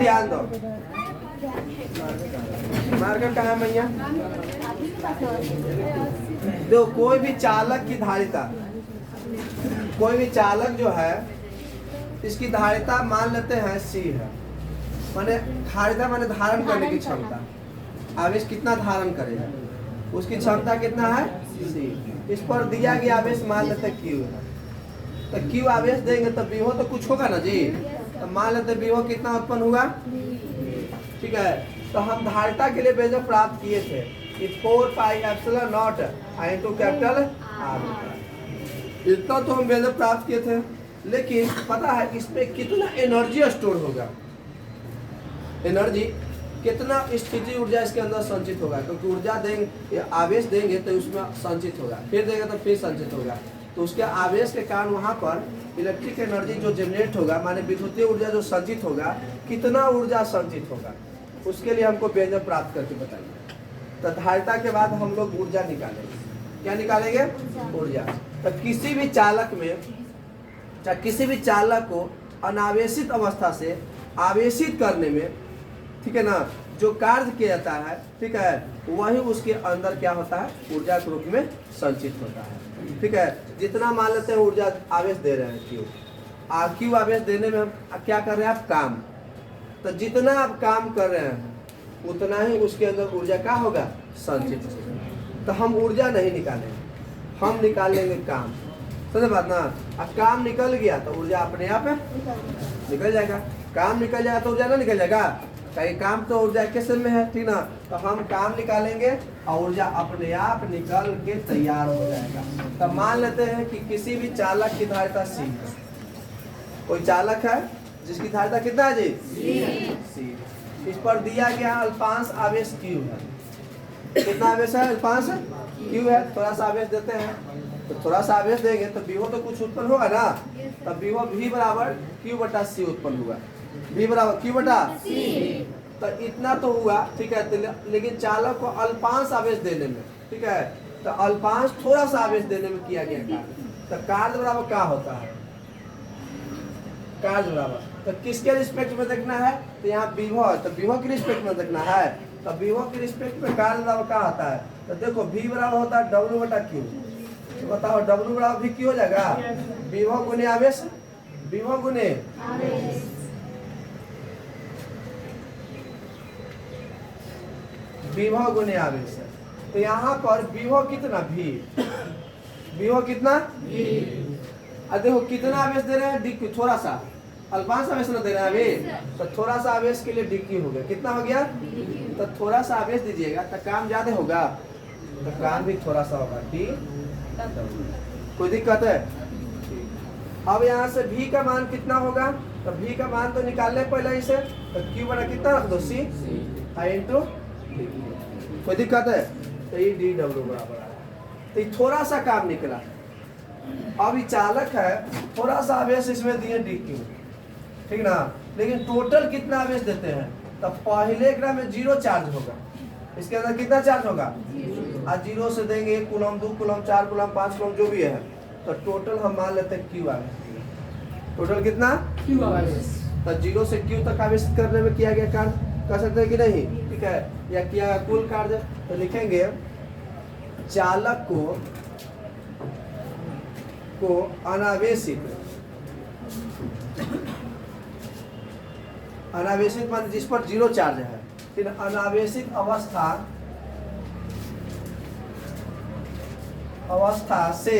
ध्यान दो, मार्कर कहाँ है मैया? देखो कोई भी चालक की धारिता, कोई भी चालक जो है इसकी धारिता मान लेते हैं C है, माने धारिता माने धारण करने की क्षमता, आवेश कितना धारण करेगा उसकी क्षमता कितना है C। इस पर दिया गया आवेश मान लेते हैं Q है, तो Q आवेश देंगे तो विभव तो कुछ होगा ना जी, तो मान लेते विभव कितना उत्पन्न हुआ, ठीक है। तो हम धारिता के लिए बेजक प्राप्त किए थे कि 4 pi epsilon not into capital R, इतना तो हम बेजक प्राप्त किए थे। लेकिन पता है इसमें कितना एनर्जी स्टोर होगा, एनर्जी कितना स्थिति ऊर्जा इसके अंदर संचित होगा, क्योंकि ऊर्जा देंगे आवेश देंगे तो उसमें संचित होगा, फिर देंगे तो फिर संचित होगा, तो उसके आवेश के कारण वहाँ पर इलेक्ट्रिक एनर्जी जो जनरेट होगा माने विद्युतीय ऊर्जा जो संचित होगा, कितना ऊर्जा संचित होगा, उसके लिए हमको व्यंजक प्राप्त करके बताइए। तो धारिता के बाद हम लोग ऊर्जा निकालेंगे, क्या निकालेंगे? ऊर्जा। तो किसी भी चालक में, चाहे किसी भी चालक को अनावेशित अवस्था से आवेशित करने में, ठीक है ना, जो कार्य किया जाता है, ठीक है, वही उसके अंदर क्या होता है, ऊर्जा के रूप में संचित होता है, ठीक है। जितना मान लेते हैं ऊर्जा आवेश दे रहे हैं क्यू आवेश देने में हम क्या कर रहे हैं, आप काम, तो जितना आप काम कर रहे हैं उतना ही उसके अंदर ऊर्जा का होगा, संचित होगा। तो हम ऊर्जा नहीं निकालेंगे, हम निकाल लेंगे काम, समझे बात ना। अब काम निकल गया तो ऊर्जा अपने आप निकल जाएगा, काम निकल जाएगा तो ऊर्जा ना निकल जाएगा, कहीं काम तो ऊर्जा किस में है, ठीक ना। तो हम काम निकालेंगे और ऊर्जा अपने आप निकल के तैयार हो जाएगा। तो मान लेते हैं कि किसी भी चालक की धारिता C है, कोई चालक है जिसकी धारिता कितना है जी, C। इस पर दिया गया अल्पांश आवेश Q है, कितना आवेश है, अल्पांश Q है। थोड़ा सा आवेश देते हैं, तो थोड़ा सा आवेश देंगे तो विभव तो कुछ उत्पन्न होगा ना, तब विभव V बराबर Q बटा C उत्पन्न हुआ, V बराबर Q बटा C। तो इतना तो हुआ, ठीक है। तो लेकिन चालक को अल्पांश आवेश देने में, ठीक है, तो अल्पांश थोड़ा सा आवेश देने में किया गया कार्य, तो कार्य बराबर क्या होता है, कार्य बराबर, तो किसके रिस्पेक्ट में देखना है, तो यहाँ विभव, तो विभव के रिस्पेक्ट में देखना है, तो विभव के रिस्पेक्ट में कार्य बराबर क्या होता है, तो देखो V बराबर होता है W बटा Q, तो बताओ W बराबर भी Q हो जाएगा, विभव गुने आवेश, विभव गुने विभव गुने आवेश है। तो यहाँ पर विभव कितना V, विभव कितना V, देखो कितना आवेश दे रहे हैं DQ, थोड़ा सा अल्पांश आवेश ना दे रहे हैं अभी, तो थोड़ा सा आवेश के लिए DQ हो गया, कितना हो गया, तो थोड़ा सा आवेश दीजिएगा तो काम ज्यादा होगा, तो काम भी थोड़ा सा होगा D। कोई दिक्कत है? अब यहाँ से V का मान कितना होगा, तो V का मान तो निकालने पहले इसे, तो Q बड़ा कितना रख दो C इंटू, कोई दिक्कत है, तो ये DW बराबर आया, तो ये थोड़ा सा काम निकला। अब ये चालक है, थोड़ा सा आवेश इसमें दिए DQ, ठीक ना, लेकिन टोटल कितना आवेश देते हैं, तो पहले ग्राम में 0 चार्ज होगा, इसके अंदर कितना चार्ज होगा, आज 0 से देंगे 1 कूलम 2 कूलम 4 कूलम 5 कूलम जो भी है, तो टोटल हम मान लेते हैं Q आवेश, टोटल कितना Q आवेश, तो 0 से Q तक आवेश करने में किया गया कार्य, कर सकते हैं कि नहीं, ठीक है, या किया कुल कार्य, तो लिखेंगे चालक को अनावेशित मान जिस पर 0 चार्ज है, फिर अनावेशित अवस्था से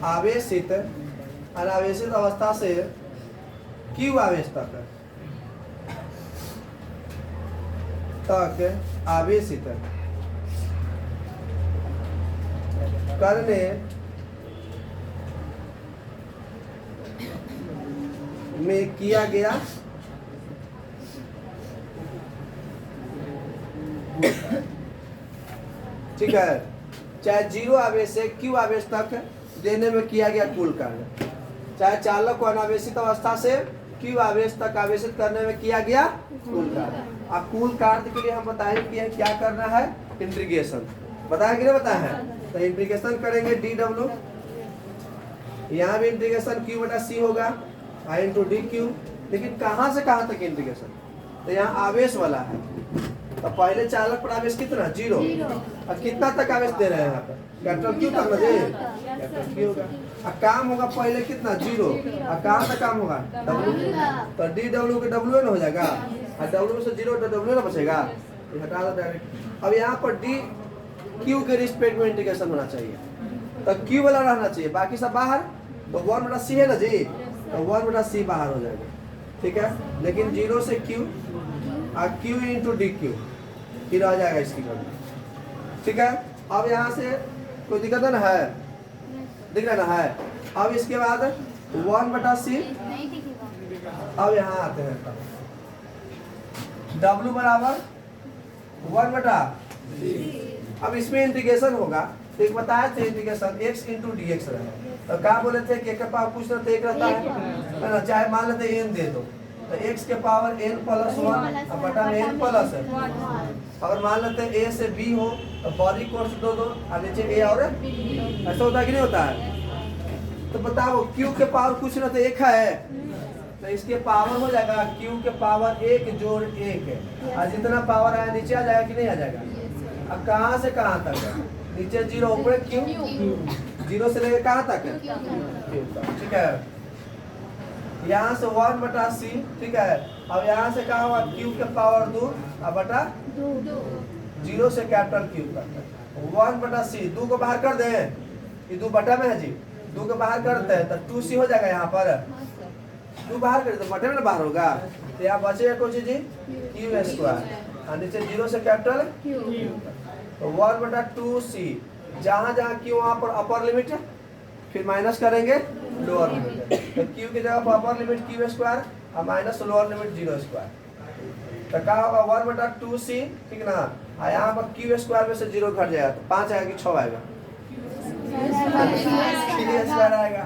आवेशित, अनावेशित अवस्था से Q आवेश तक आवेशित करने में किया गया ठीक है, चाहे 0 आवेश से Q आवेश तक देने में किया गया कुल कार्य, चाहे चालक को अनावेशित अवस्था से Q आवेश तक आवेशित करने में किया गया कुल कार्य। अब कुल कार्य के लिए हम बताएंगे कि क्या करना है, इंटीग्रेशन बताया कि नहीं बताया है, तो इंटीग्रेशन करेंगे DW, यहाँ भी इंटीग्रेशन Q बटा C होगा, I इंटू DQ, लेकिन कहाँ से कहाँ तक इंटीग्रेशन, तो यहाँ आवेश वाला है, तो पहले चालक पर आवेश कितना 0, और कितना तक आवेश दे रहे हैं यहाँ पर कैपिटल क्यू तक ना दे, कैपिटल क्यू होगा, और काम होगा पहले कितना 0, और कहाँ तक काम होगा W, तो डी डब्ल्यू के डब्ल्यू ना हो जाएगा, और डब्ल्यू से 0 तो डब्ल्यू ना बचेगा, ये हटा दो डायरेक्ट। अब यहाँ पर डी क्यू के रिस्पेक्ट में इंटीग्रेशन होना चाहिए, तो क्यू वाला रहना चाहिए, बाकी सब बाहर, तो 1/c है ना जी, तो 1/c बाहर हो जाएगा, ठीक है। लेकिन 0 से q और q इंटू डी क्यू फिर आ जाएगा इसकी गणना, ठीक है। अब यहाँ से कोई दिक्कत है ना, है दिख रहा ना है। अब इसके बाद 1/c, अब यहाँ आते हैं w बराबर 1/, अब इसमें इंटीग्रेशन होगा, तो एक बताया थे integration x into D x रहे, तो क्या बोले थे कि एक के पावर कुछ ना तो एक रहता है ना, चाहे मान लेते n दे दो, तो x के पावर n + 1 अब बटा में n प्लस है, अगर मान लेते हैं a से b हो तो बॉडी कोर्स दो और नीचे a और ऐसा होता है कि नहीं होता है। तो बताओ q के पावर कुछ ना तो एक है, तो इसके पावर हो जाएगा q के पावर 1 जोड़ 1 है, और जितना पावर आया नीचे आ जाएगा कि नहीं आ जाएगा। अब कहाँ से कहाँ तक है, नीचे 0 ऊपर q, 0 से लेकर कहाँ तक है q तक, ठीक है। यहाँ से 1/c, ठीक है। अब यहाँ से कहाँ हुआ q के पावर 2 अब बटा 0 से कैपिटल Q तक 1/c, 2 को बाहर कर दें, ये 2 बटा में है जी, 2 को बाहर करते हैं तो 2c हो जाएगा, यहाँ पर 2 बाहर कर तो बटे में बाहर होगा, तो यहाँ बचेगा कौन सी जी q² और नीचे 0 से कैपिटल Q, तो 1/2c, जहाँ जहाँ q वहाँ पर अपर लिमिट है, फिर माइनस करेंगे लोअर लिमिट, तो q की जगह पर अपर लिमिट q² और माइनस लोअर लिमिट 0², तो क्या होगा 1/2c, ठीक ना। और यहाँ पर q² में से 0 घट जाएगा तो 5 आएगा कि 6 आएगा, q² आएगा,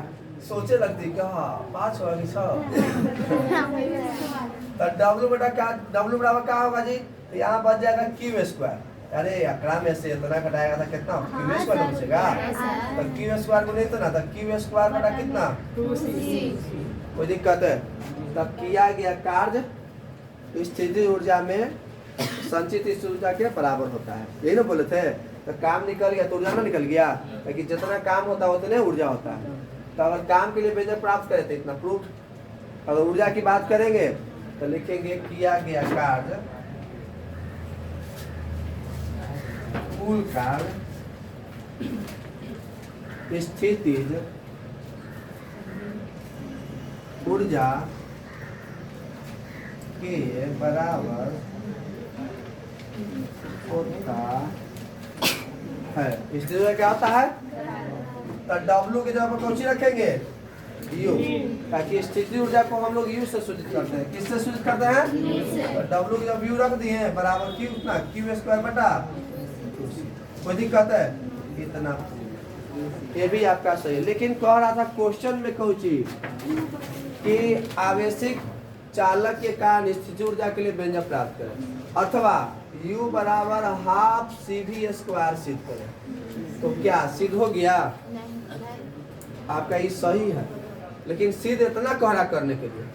सोचे लगती क्या 5 होगा कि 6, तो w बराबर क्या होगा जी, तो यहाँ बच जाएगा q², अरे आंकड़ा में से इतना घटाएगा था कितना q² बचेगा, तो q² को नहीं तो ना, तो q² बटा कितना 2c, कोई दिक्कत है। तब किया गया कार्य स्थितिज ऊर्जा में संचित इस ऊर्जा के बराबर होता है, यही ना बोले थे। तो काम निकल गया तो ऊर्जा ना निकल गया, लेकिन जितना काम होता है उतने ऊर्जा होता है। तो अगर काम के लिए व्यंजक प्राप्त करे तो इतना प्रूफ, अगर ऊर्जा की बात करेंगे तो लिखेंगे किया गया कार्य कुल कार्य स्थितिज ऊर्जा के बराबर होता है। स्थितिज ऊर्जा क्या होता है, तो W की जगह पर कौन सी रखेंगे U, ताकि स्थितिज ऊर्जा को हम लोग U से सूचित करते हैं, किससे सूचित करते हैं, तो W की जब U रख दिए बराबर Q कितना q² बटा, कोई दिक्कत है इतना, ये भी आपका सही है। लेकिन कह रहा था क्वेश्चन में कोई चीज कि आवेशिक चालक के कारण स्थितिज ऊर्जा के लिए व्यंजक प्राप्त करें, अथवा U बराबर ½ CV² सिद्ध करें, तो क्या सिद्ध हो गया आपका, ये सही है, लेकिन सिद्ध इतना कहरा करने के लिए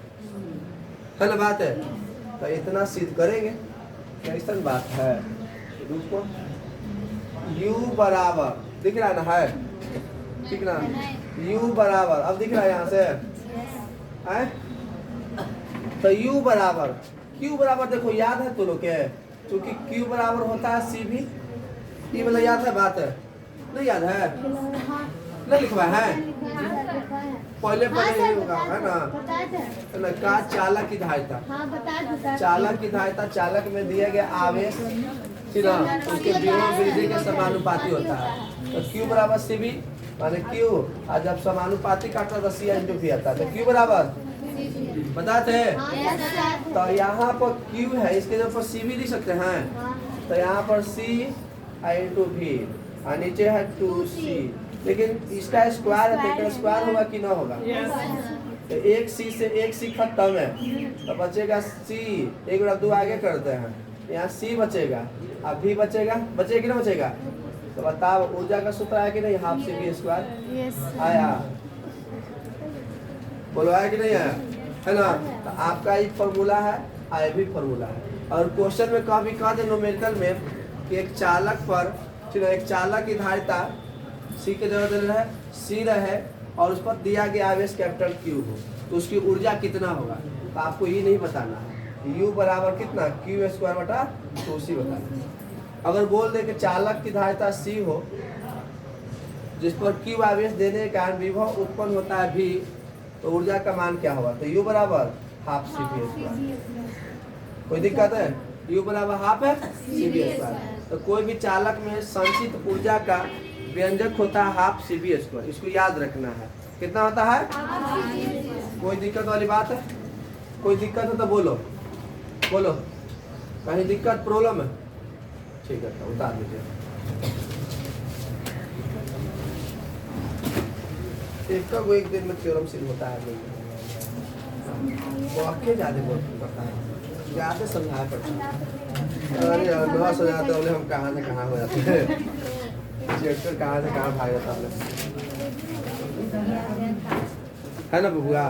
है ना बात है, तो इतना सिद्ध करेंगे, कैसा बात है। रुको U बराबर दिख रहा है ना, है ठीक ना, U बराबर अब दिख रहा है यहाँ से है, तो U बराबर Q बराबर देखो याद है तो लोग के, क्योंकि Q बराबर होता है CV, ये मतलब याद है बात है, नहीं याद है, नहीं लिखवा है, पहले पहले होगा है ना, का चालक की धारिता, चालक की धारिता चालक में दिया गया आवेश उसके विभव वृद्धि के समानुपाती होता है, तो Q बराबर CV माने Q, और जब समानुपाती काटता तो C इंटू V आता है, तो Q बराबर बताते हैं। तो यहाँ पर Q है, इसके जगह पर CV लिख सकते हैं, तो यहाँ पर C इंटू V और नीचे है 2C, लेकिन इसका स्क्वायर है तो इसका स्क्वायर होगा कि ना होगा, तो एक C से एक C खत्म है, तो बचेगा C, 1/2 आगे करते हैं, यहाँ C बचेगा, अब V बचेगा, बचेगा कि ना बचेगा, तो बताओ ऊर्जा का सूत्र आया कि नहीं, ½ CV² आया, बोलो आया कि नहीं आया, है ना। तो आपका ये फॉर्मूला है, आई भी फॉर्मूला है। और क्वेश्चन में कभी कहा दे न्यूमेरिकल में कि एक चालक पर, ठीक है, एक चालक की धारिता सी के जगह दे रहा है सी रहे और उस पर दिया गया आवेश कैपिटल क्यू हो, तो उसकी ऊर्जा कितना होगा। तो आपको ये नहीं बताना है, यू बराबर कितना क्यू स्क्वायर बटा 2c बताना है। अगर बोल दे कि चालक की धारिता सी हो जिस पर क्यू आवेश देने के कारण विभव उत्पन्न होता है भी, तो ऊर्जा का मान क्या होगा। तो यू बराबर हाफ सी बी स्क्वायर। कोई दिक्कत है, यू बराबर हाफ है सी बी स्क्वायर। तो कोई भी चालक में संचित ऊर्जा का व्यंजक होता है हाफ सी बी स्क्वायर, इसको याद रखना है। कितना होता है, कोई दिक्कत वाली बात है, कोई दिक्कत है तो बोलो बोलो, कहीं दिक्कत प्रॉब्लम है, ठीक है तो उतार लीजिए। एक दिन में थ्योरम सिद्ध होता है वो आपके ज्यादा बहुत पता है, ज्यादा समझाया पड़ता है। अरे यार नवा समझाते बोले हम कहाँ से कहाँ हो जाते हैं, चैप्टर कहाँ से कहाँ भाग जाता है ना बबुआ।